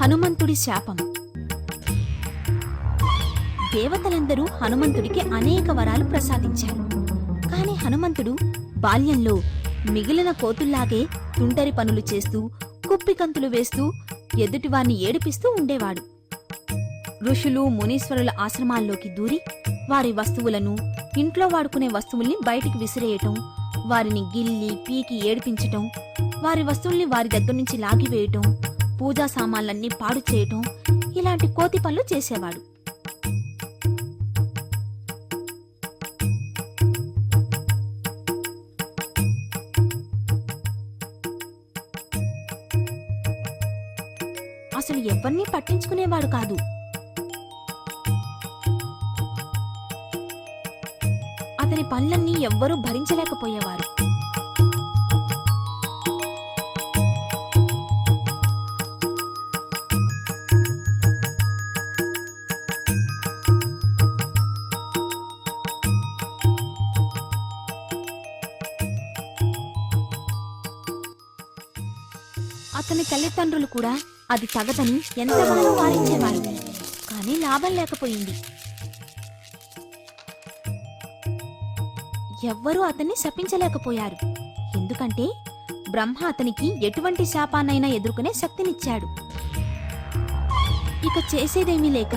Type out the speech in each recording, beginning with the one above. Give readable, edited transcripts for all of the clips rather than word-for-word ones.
హనుమంతుడి శాపం. దేవతలందరూ హనుమంతుడికి అనేక వరాలు ప్రసాదించారు. కాని హనుమంతుడు బాల్యంలో మిగిలిన కోతుల్లాగే తుంటరి పనులు చేస్తూ, కుప్పికంతులు వేస్తూ, ఎదుటివారిని ఏడిపిస్తూ ఉండేవాడు. ఋషులు, మునీశ్వరుల ఆశ్రమాల్లోకి దూరి వారి వస్తువులను, ఇంట్లో వాడుకునే వస్తువుల్ని బయటికి విసిరేయటం, వారిని గిల్లి పీకి ఏడిపించటం, వారి వస్తువుల్ని వారి దగ్గర నుంచి లాగివేయటం, పూజా సామాన్లన్నీ పాడు చేయటం, ఇలాంటి కోతి పనులు చేసేవాడు. అసలు ఎవరినీ పట్టించుకునేవాడు కాదు. అతని పనులన్నీ ఎవ్వరూ భరించలేకపోయేవారు. అతని తల్లిదండ్రులు కూడా అది తగదని ఎంతగానో వారించేవారు. కానీ లాభం లేకపోయింది. ఎవ్వరూ అతన్ని శపించలేకపోయారు. ఎందుకంటే బ్రహ్మ అతనికి ఎటువంటి శాపాన్నైనా ఎదుర్కొనే శక్తినిచ్చాడు. ఇక చేసేదేమీ లేక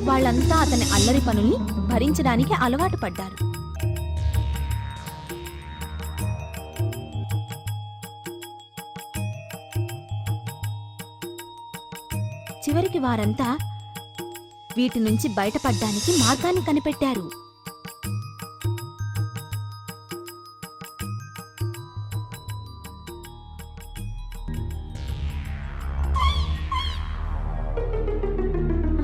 వాళ్ళంతా అతని అల్లరి పనుల్ని భరించడానికి అలవాటు పడ్డారు. చివరికి వారంతా వీటి నుంచి బయటపడ్డానికి మార్గాన్ని కనిపెట్టారు.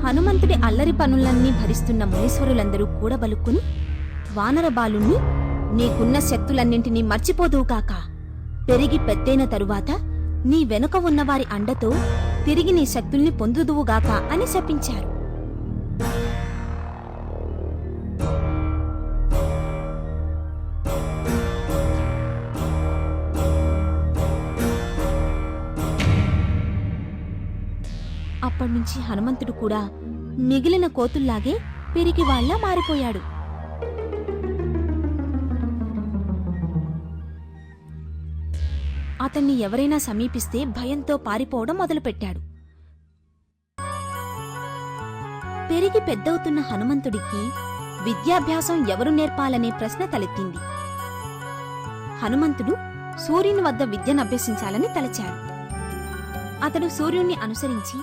హనుమంతుడి అల్లరి పనులన్నీ భరిస్తున్న మునీశ్వరులందరూ కూడబలుక్కుని, వానర బాలుణ్ణి, నీకున్న శక్తులన్నింటినీ మర్చిపోదువుగాక, పెరిగి పెద్దైన తరువాత నీ వెనుక ఉన్నవారి అండతో తిరిగి నీ శక్తుల్ని పొందుదువుగాక అని శపించారు. అప్పటినుంచి హనుమంతుడు కూడా మిగిలిన కోతుల్లాగే పిరికివాళ్లా మారిపోయాడు. అతన్ని ఎవరైనా సమీపిస్తే భయంతో పారిపోవడం మొదలుపెట్టాడు. పెరిగి పెద్దవుతున్న హనుమంతుడికి విద్యాభ్యాసం ఎవరు నేర్పాలనే ప్రశ్న తలెత్తింది. హనుమంతుడు సూర్యుని వద్ద విద్యనభ్యసించాలని తలచాడు. అతడు సూర్యుణ్ణి అనుసరించి